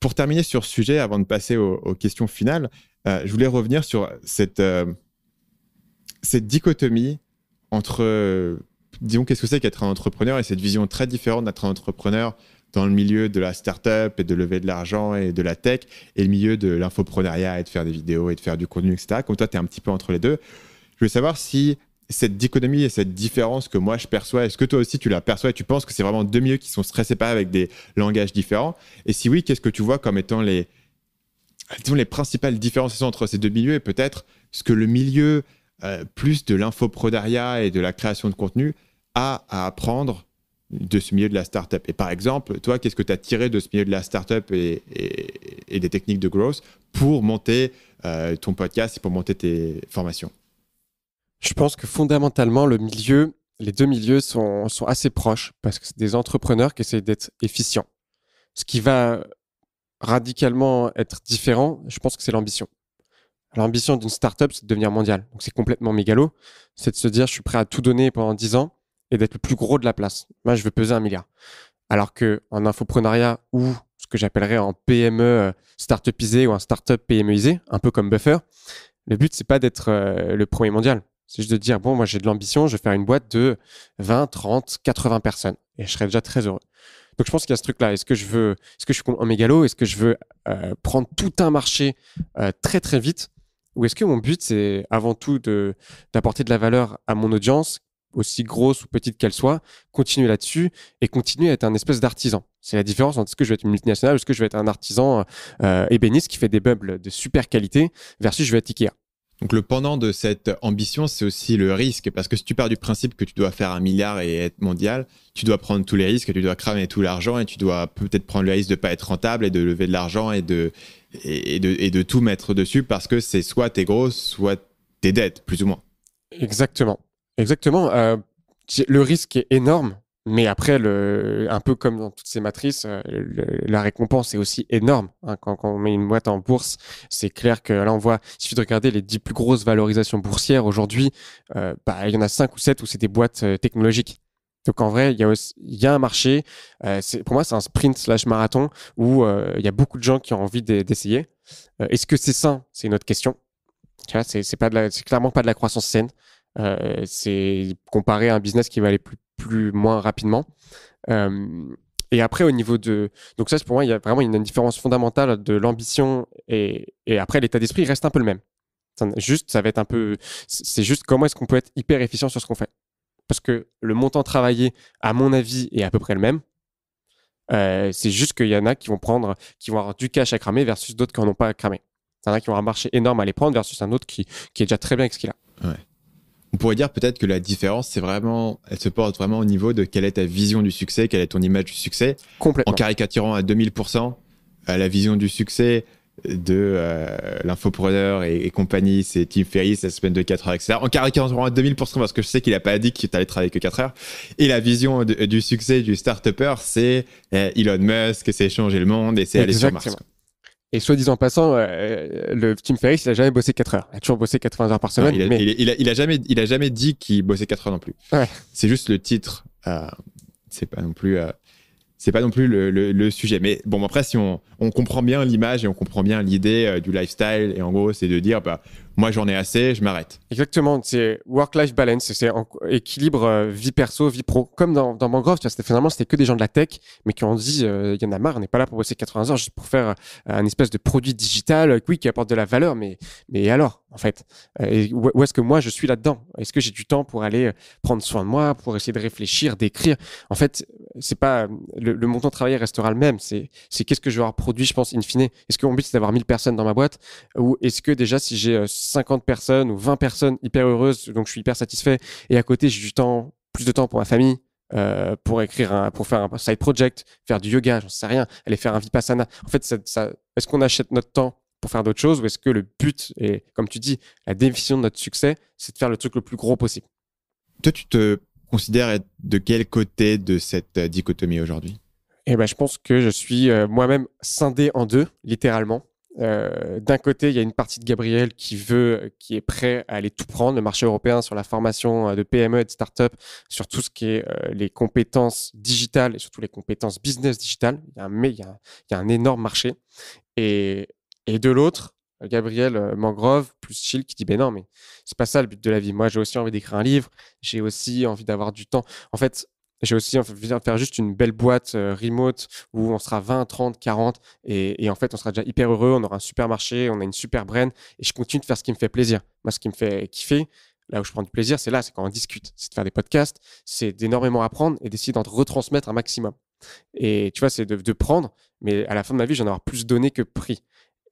pour terminer sur ce sujet, avant de passer aux questions finales, je voulais revenir sur cette dichotomie entre, disons, qu'est-ce que c'est qu'être un entrepreneur et cette vision très différente d'être un entrepreneur dans le milieu de la startup et de lever de l'argent et de la tech et le milieu de l'infopreneuriat et de faire des vidéos et de faire du contenu, etc. Comme toi, tu es un petit peu entre les deux. Je voulais savoir si cette dichotomie et cette différence que moi je perçois, est-ce que toi aussi tu la perçois et tu penses que c'est vraiment deux milieux qui sont très séparés avec des langages différents? Et si oui, qu'est-ce que tu vois comme étant les principales différenciations entre ces deux milieux et peut-être ce que le milieu plus de l'infopreneuriat et de la création de contenu a à apprendre de ce milieu de la startup? Et par exemple, toi, qu'est-ce que tu as tiré de ce milieu de la startup et des techniques de growth pour monter ton podcast et pour monter tes formations? Je pense que fondamentalement, les deux milieux sont assez proches parce que c'est des entrepreneurs qui essayent d'être efficients. Ce qui va radicalement être différent, je pense que c'est l'ambition. L'ambition d'une startup, c'est de devenir mondial. Donc, c'est complètement mégalo. C'est de se dire, je suis prêt à tout donner pendant 10 ans et d'être le plus gros de la place. Moi, je veux peser 1 milliard. Alors qu'en infopreneuriat ou ce que j'appellerais en PME startupisé ou un startup PMEisé, un peu comme Buffer, le but, c'est pas d'être le premier mondial. C'est juste de dire, bon, moi, j'ai de l'ambition, je vais faire une boîte de 20, 30, 80 personnes et je serai déjà très heureux. Donc, je pense qu'il y a ce truc-là. Est-ce que je suis en mégalo? Est-ce que je veux prendre tout un marché très, très vite? Ou est-ce que mon but, c'est avant tout d'apporter de la valeur à mon audience, aussi grosse ou petite qu'elle soit, continuer là-dessus et continuer à être un espèce d'artisan? C'est la différence entre est-ce que je vais être une multinationale ou est-ce que je vais être un artisan ébéniste qui fait des meubles de super qualité versus je vais être Ikea. Donc le pendant de cette ambition, c'est aussi le risque, parce que si tu pars du principe que tu dois faire 1 milliard et être mondial, tu dois prendre tous les risques, tu dois cramer tout l'argent et tu dois peut-être prendre le risque de pas être rentable et de lever de l'argent et de tout mettre dessus, parce que c'est soit t'es gros, soit t'es dead, plus ou moins. Exactement. Le risque est énorme, mais après, un peu comme dans toutes ces matrices, la récompense est aussi énorme. Hein. Quand on met une boîte en bourse, c'est clair que là, il suffit de regarder les 10 plus grosses valorisations boursières aujourd'hui. Il y en a 5 ou 7 où c'est des boîtes technologiques. Donc en vrai, il y a un marché. Pour moi, c'est un sprint/marathon où il y a beaucoup de gens qui ont envie d'essayer. Est-ce que c'est sain? C'est une autre question. Tu vois, c'est clairement pas de la croissance saine. C'est comparé à un business qui va aller moins rapidement. Et après, au niveau de... Donc ça, pour moi, il y a vraiment une différence fondamentale de l'ambition et après, l'état d'esprit reste un peu le même. Ça va être un peu... C'est juste comment est-ce qu'on peut être hyper efficient sur ce qu'on fait. Parce que le montant travaillé, à mon avis, est à peu près le même. C'est juste qu'il y en a qui vont avoir du cash à cramer versus d'autres qui n'en ont pas à cramer. Il y en a qui ont un marché énorme à les prendre versus un autre qui est déjà très bien avec ce qu'il a. Ouais. On pourrait dire peut-être que la différence, elle se porte vraiment au niveau de quelle est ta vision du succès, quelle est ton image du succès. Complètement. En caricaturant à 2000%, la vision du succès de l'infopreneur et compagnie, c'est Tim Ferriss, la semaine de 4 heures, etc. En caricaturant à 2000%, parce que je sais qu'il n'a pas dit qu'il allait travailler que 4 heures. Et la vision du succès du start-upper, c'est Elon Musk, c'est changer le monde et c'est aller sur Mars. Et soit disant en passant, le Tim Ferriss, il a jamais bossé 4 heures. Il a toujours bossé 80 heures par semaine. Il a jamais dit qu'il bossait 4 heures non plus. Ouais. C'est juste le titre. C'est pas non plus le sujet. Mais bon, après, si on comprend bien l'image et on comprend bien l'idée du lifestyle, et en gros, c'est de dire, moi, j'en ai assez, je m'arrête. Exactement. C'est work-life balance. C'est équilibre vie perso, vie pro. Comme dans Mangrove, finalement, c'était que des gens de la tech, mais qui ont dit, il y en a marre, on n'est pas là pour bosser 80 heures juste pour faire un espèce de produit digital, oui, qui apporte de la valeur, mais alors, en fait, où est-ce que moi, je suis là-dedans? Est-ce que j'ai du temps pour aller prendre soin de moi, pour essayer de réfléchir, d'écrire? En fait, c'est pas le montant travaillé restera le même. C'est qu'est-ce que je vais avoir produit, je pense, in fine. Est-ce que mon but, c'est d'avoir 1000 personnes dans ma boîte? Ou est-ce que déjà, si j'ai 50 personnes ou 20 personnes hyper heureuses, donc je suis hyper satisfait, et à côté, j'ai plus de temps pour ma famille, pour pour faire un side project, faire du yoga, j'en sais rien, aller faire un vipassana. En fait, est-ce qu'on achète notre temps pour faire d'autres choses ou est-ce que le but, et comme tu dis, la définition de notre succès, c'est de faire le truc le plus gros possible? Toi, tu te considères être de quel côté de cette dichotomie aujourd'hui? Je pense que je suis moi-même scindé en deux, littéralement. D'un côté, il y a une partie de Gabriel qui est prêt à aller tout prendre, le marché européen sur la formation de PME et de start-up, sur tout ce qui est les compétences digitales et surtout les compétences business digitales. Il y a un énorme marché. Et de l'autre, Gabriel Mangrove plus Chill qui dit ben non, mais c'est pas ça le but de la vie. Moi, j'ai aussi envie d'écrire un livre, j'ai aussi envie d'avoir du temps. En fait, j'ai aussi envie de faire juste une belle boîte remote où on sera 20, 30, 40 et en fait, on sera déjà hyper heureux, on aura un super marché, on a une super brand et je continue de faire ce qui me fait plaisir. Moi, ce qui me fait kiffer, là où je prends du plaisir, c'est quand on discute, c'est de faire des podcasts, c'est d'énormément apprendre et d'essayer d'en retransmettre un maximum. Et tu vois, c'est de prendre, mais à la fin de ma vie, j'en aurai plus donné que pris.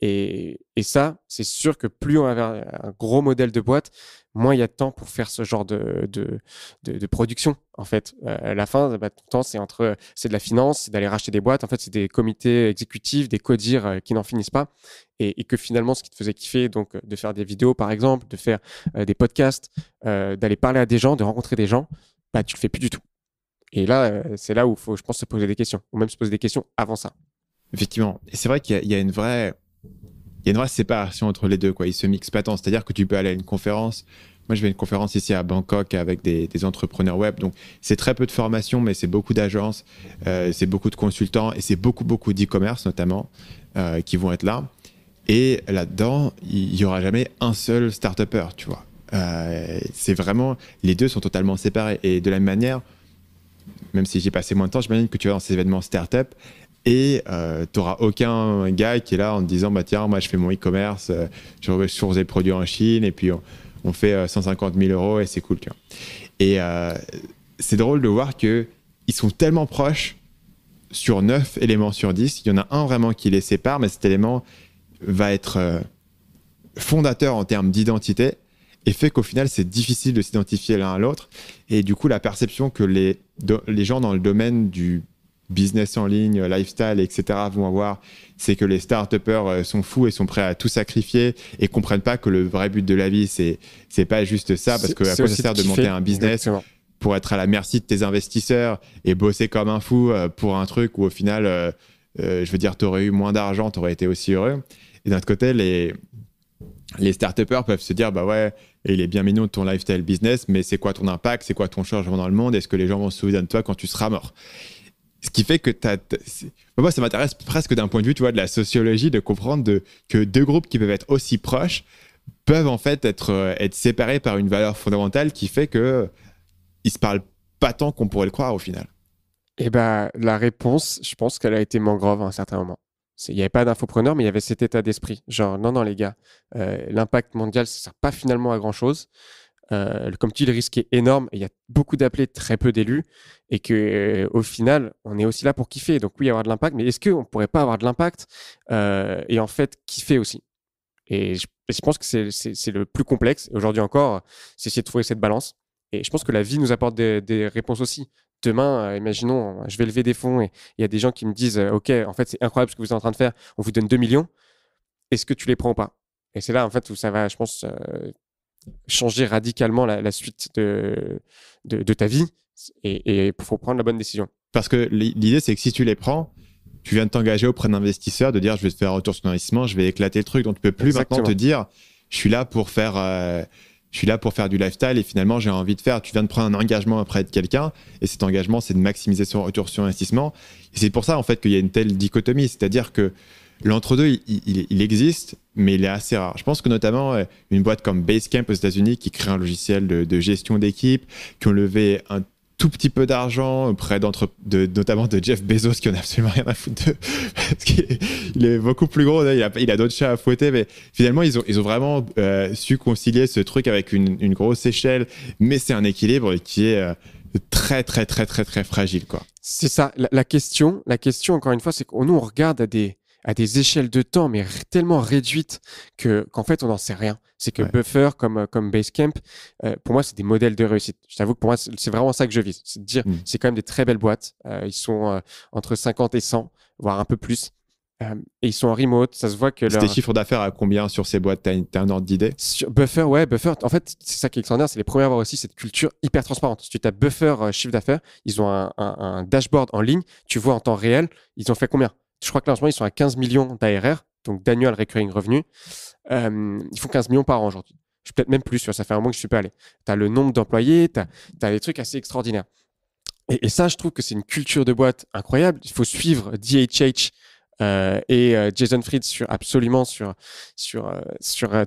Et ça, c'est sûr que plus on avait un gros modèle de boîte, moins il y a de temps pour faire ce genre de production. En fait, à la fin, tout le temps, c'est de la finance, c'est d'aller racheter des boîtes. En fait, c'est des comités exécutifs, des codires qui n'en finissent pas. Et que finalement, ce qui te faisait kiffer, donc de faire des vidéos, par exemple, de faire des podcasts, d'aller parler à des gens, de rencontrer des gens, bah, tu le fais plus du tout. Et là, c'est là où il faut, je pense, se poser des questions, ou même se poser des questions avant ça. Effectivement. Et c'est vrai qu'il y a une vraie séparation entre les deux, quoi. Ils se mixent pas tant. C'est-à-dire que tu peux aller à une conférence. Moi, je vais à une conférence ici à Bangkok avec des entrepreneurs web. Donc, c'est très peu de formation, mais c'est beaucoup d'agences, c'est beaucoup de consultants et c'est beaucoup d'e-commerce notamment qui vont être là. Et là-dedans, il y aura jamais un seul start-upper, tu vois. C'est vraiment, les deux sont totalement séparés. Et de la même manière, même si j'ai passé moins de temps, j'imagine que tu vas dans ces événements start-up et tu n'auras aucun gars qui est là en te disant bah tiens, moi je fais mon e-commerce, je source des produits en Chine et puis on fait 150 000 euros et c'est cool, tu vois. Et c'est drôle de voir qu'ils sont tellement proches sur 9 éléments sur 10. Il y en a un vraiment qui les sépare, mais cet élément va être fondateur en termes d'identité et fait qu'au final, c'est difficile de s'identifier l'un à l'autre. Et du coup, la perception que les gens dans le domaine du business en ligne, lifestyle, etc. vont avoir, c'est que les start-upers sont fous et sont prêts à tout sacrifier et comprennent pas que le vrai but de la vie, c'est pas juste ça, parce que à quoi ça sert de monter un business exactement. Pour être à la merci de tes investisseurs et bosser comme un fou pour un truc où au final, je veux dire, t'aurais eu moins d'argent, t'aurais été aussi heureux. Et d'un autre côté, les start-upers peuvent se dire, bah ouais, il est bien mignon de ton lifestyle business, mais c'est quoi ton impact, c'est quoi ton changement dans le monde, est-ce que les gens vont se souvenir de toi quand tu seras mort? Ce qui fait que moi, ça m'intéresse presque d'un point de vue, tu vois, de la sociologie, de comprendre que deux groupes qui peuvent être aussi proches peuvent en fait être séparés par une valeur fondamentale qui fait qu'ils ne se parlent pas tant qu'on pourrait le croire au final. Et bah, la réponse, je pense qu'elle a été mangrove à un certain moment. Il n'y avait pas d'infopreneur, mais il y avait cet état d'esprit. Genre, non, les gars, l'impact mondial, ça ne sert pas finalement à grand-chose. Comme tu dis, le risque est énorme. Il y a beaucoup d'appelés, très peu d'élus. Et qu'au final, on est aussi là pour kiffer. Donc oui, avoir de l'impact. Mais est-ce qu'on ne pourrait pas avoir de l'impact et en fait kiffer aussi? Et je pense que c'est le plus complexe. Et aujourd'hui encore, c'est essayer de trouver cette balance. Et je pense que la vie nous apporte des réponses aussi. Demain, imaginons, je vais lever des fonds et il y a des gens qui me disent OK, en fait, c'est incroyable ce que vous êtes en train de faire. On vous donne 2 millions. Est-ce que tu les prends ou pas? Et c'est là, en fait, où ça va, je pense, changer radicalement la suite de ta vie. Et il faut prendre la bonne décision. Parce que l'idée, c'est que si tu les prends, tu viens de t'engager auprès d'investisseurs, de dire je vais te faire un retour sur investissement, je vais éclater le truc. Donc, tu peux plus exactement. Maintenant te dire je suis là pour faire du lifestyle et finalement, j'ai envie de faire. Tu viens de prendre un engagement auprès de quelqu'un et cet engagement, c'est de maximiser son retour sur investissement. Et c'est pour ça, en fait, qu'il y a une telle dichotomie. C'est-à-dire que l'entre-deux, il existe, mais il est assez rare. Je pense que notamment, une boîte comme Basecamp aux États-Unis qui crée un logiciel de gestion d'équipe, qui ont levé un tout petit peu d'argent auprès notamment de Jeff Bezos, qui en a absolument rien à foutre d'eux, parce qu'il est beaucoup plus gros, il a d'autres chats à fouetter, mais finalement, ils ont vraiment su concilier ce truc avec une grosse échelle, mais c'est un équilibre qui est très, très, très, très, très fragile, quoi. C'est ça. La question, encore une fois, c'est que nous, on regarde à des échelles de temps, mais tellement réduites qu'en fait, on n'en sait rien. C'est que Buffer, comme Basecamp, pour moi, c'est des modèles de réussite. Je t'avoue que pour moi, c'est vraiment ça que je vise. C'est de dire, c'est quand même des très belles boîtes. Ils sont entre 50 et 100, voire un peu plus. Et ils sont en remote. Ça se voit que tes chiffres d'affaires à combien sur ces boîtes? T'as un ordre d'idée? Sur Buffer, Buffer, en fait, c'est ça qui est extraordinaire. C'est les premiers à avoir aussi cette culture hyper transparente. Si tu tapes Buffer chiffre d'affaires, ils ont un dashboard en ligne. Tu vois en temps réel, ils ont fait combien? Je crois que là, en ce moment, ils sont à 15 millions d'ARR. donc d'annual recurring revenue, ils font 15 millions par an aujourd'hui. Je suis peut-être même plus, ça fait un mois que je ne suis pas allé. Tu as le nombre d'employés, tu as des trucs assez extraordinaires. Et ça, je trouve que c'est une culture de boîte incroyable. Il faut suivre DHH et Jason Fried absolument sur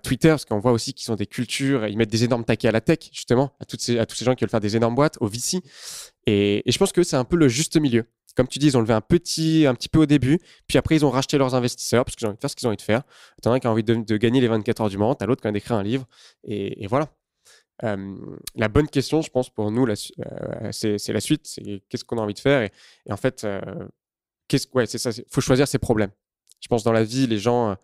Twitter, parce qu'on voit aussi qu'ils ont des cultures, ils mettent des énormes taquets à la tech, justement, à tous ces gens qui veulent faire des énormes boîtes, au VC. Et je pense que c'est un peu le juste milieu. Comme tu dis, ils ont levé un petit peu au début, puis après, ils ont racheté leurs investisseurs parce qu'ils ont envie de faire ce qu'ils ont envie de faire. T'en as un qui a envie de gagner les 24 heures du Mans, t'as l'autre qui a envie d'écrire un livre, et voilà. La bonne question, je pense, pour nous, c'est la suite, c'est qu'est-ce qu'on a envie de faire. Et en fait, c'est ça, faut choisir ses problèmes. Je pense dans la vie, les gens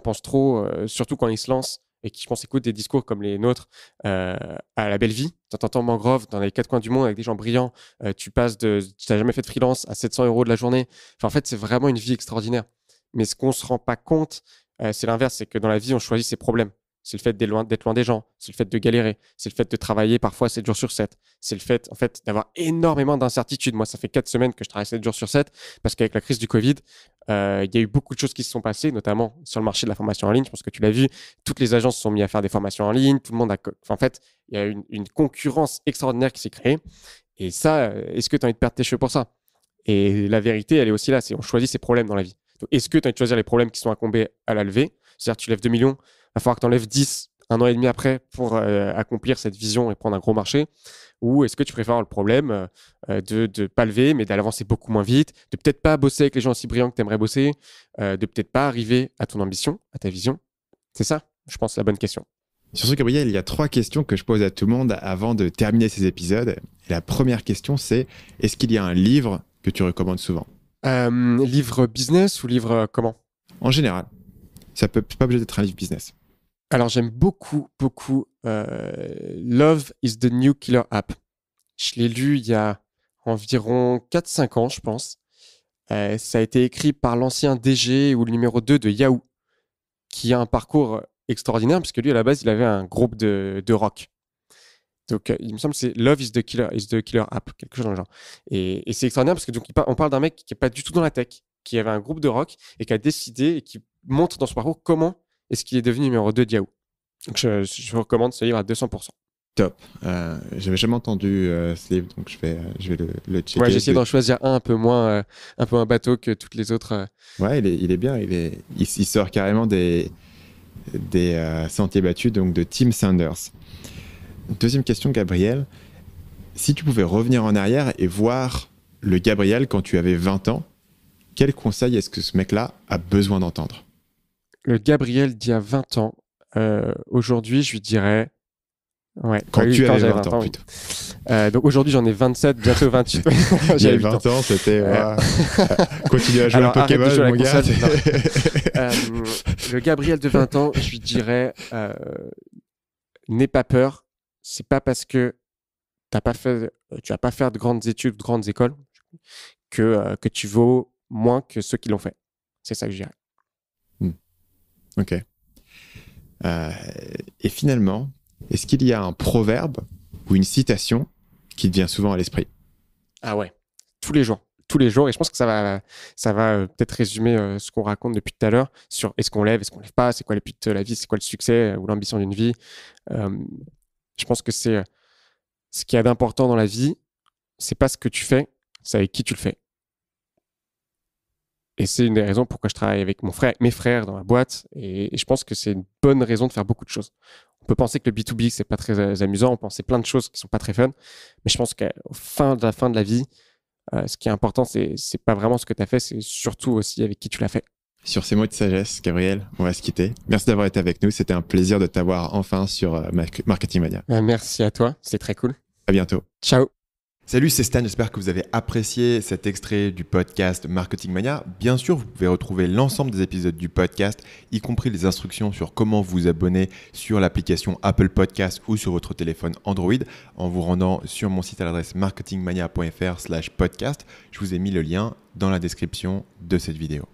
pensent trop, surtout quand ils se lancent et qui, je pense, écoutent des discours comme les nôtres à la belle vie. Tu t'entends Mangrove dans les quatre coins du monde avec des gens brillants. Tu n'as jamais fait de freelance à 700 € de la journée. Enfin, en fait, c'est vraiment une vie extraordinaire. Mais ce qu'on ne se rend pas compte, c'est l'inverse, c'est que dans la vie, on choisit ses problèmes. C'est le fait d'être loin des gens, c'est le fait de galérer, c'est le fait de travailler parfois 7 jours sur 7, c'est le fait, en fait, d'avoir énormément d'incertitudes. Moi, ça fait 4 semaines que je travaille 7 jours sur 7 parce qu'avec la crise du Covid, il y a eu beaucoup de choses qui se sont passées, notamment sur le marché de la formation en ligne. Je pense que tu l'as vu, toutes les agences se sont mises à faire des formations en ligne, tout le monde en fait, il y a une concurrence extraordinaire qui s'est créée. Et ça, est-ce que tu as envie de perdre tes cheveux pour ça? Et la vérité, elle est aussi là, c'est on choisit ses problèmes dans la vie. Donc, est-ce que tu as envie de choisir les problèmes qui sont incombés à la levée? C'est-à-dire que tu lèves 2 millions, il va falloir que tu enlèves 10 un an et demi après pour accomplir cette vision et prendre un gros marché? Ou est-ce que tu préfères le problème de ne pas lever, mais d'aller avancer beaucoup moins vite, de peut-être pas bosser avec les gens aussi brillants que tu aimerais bosser, de peut-être pas arriver à ton ambition, à ta vision? C'est ça, je pense, la bonne question. Sur ce, Gabriel, il y a 3 questions que je pose à tout le monde avant de terminer ces épisodes. Et la première question, c'est est-ce qu'il y a un livre que tu recommandes souvent? Livre business ou livre comment? En général. Ça peut pas obligé d'être un livre business. Alors, j'aime beaucoup Love is the New Killer App. Je l'ai lu il y a environ 4-5 ans, je pense. Ça a été écrit par l'ancien DG ou le numéro 2 de Yahoo, qui a un parcours extraordinaire, puisque lui, à la base, il avait un groupe de rock. Donc, il me semble que c'est Love is the Killer App, quelque chose dans le genre. Et c'est extraordinaire parce que donc, on parle d'un mec qui n'est pas du tout dans la tech, qui avait un groupe de rock et qui a décidé et qui montre dans son parcours comment est-ce qu'il est devenu numéro 2 de Yahoo. Donc, je recommande ce livre à 200%. Top. J'avais jamais entendu ce livre, donc je vais le checker. Ouais, j'ai essayé d'en choisir un peu moins bateau que toutes les autres. Ouais, il est bien. Il sort carrément des sentiers battus, donc de Tim Sanders. Deuxième question, Gabriel. Si tu pouvais revenir en arrière et voir le Gabriel quand tu avais 20 ans, quel conseil est-ce que ce mec-là a besoin d'entendre? Le Gabriel d'il y a 20 ans, aujourd'hui, je lui dirais... Ouais, quand tu avais 20 ans, plutôt. Donc aujourd'hui, j'en ai 27, bientôt 28. J'avais 20 ans, c'était... continue à jouer un Pokémon, mon gars. Le Gabriel de 20 ans, je lui dirais... n'aie pas peur. C'est pas parce que tu vas pas faire de grandes études, de grandes écoles, que tu vaux moins que ceux qui l'ont fait. C'est ça que je dirais. Ok. Et finalement, est-ce qu'il y a un proverbe ou une citation qui te vient souvent à l'esprit? Ah ouais, tous les jours. Et je pense que ça va peut-être résumer ce qu'on raconte depuis tout à l'heure sur est-ce qu'on lève pas, c'est quoi le but de la vie, c'est quoi le succès ou l'ambition d'une vie. Je pense que c'est ce qu'il y a d'important dans la vie, c'est pas ce que tu fais, c'est avec qui tu le fais. Et c'est une des raisons pourquoi je travaille avec mes frères dans la boîte. Et je pense que c'est une bonne raison de faire beaucoup de choses. On peut penser que le B2B, c'est pas très amusant. On peut penser plein de choses qui sont pas très fun. Mais je pense qu'au fin de la vie, ce qui est important, c'est pas vraiment ce que tu as fait, c'est surtout aussi avec qui tu l'as fait. Sur ces mots de sagesse, Gabriel, on va se quitter. Merci d'avoir été avec nous. C'était un plaisir de t'avoir enfin sur Marketing Mania. Merci à toi. C'est très cool. À bientôt. Ciao. Salut, c'est Stan, j'espère que vous avez apprécié cet extrait du podcast Marketing Mania. Bien sûr, vous pouvez retrouver l'ensemble des épisodes du podcast, y compris les instructions sur comment vous abonner sur l'application Apple Podcast ou sur votre téléphone Android en vous rendant sur mon site à l'adresse marketingmania.fr/podcast. Je vous ai mis le lien dans la description de cette vidéo.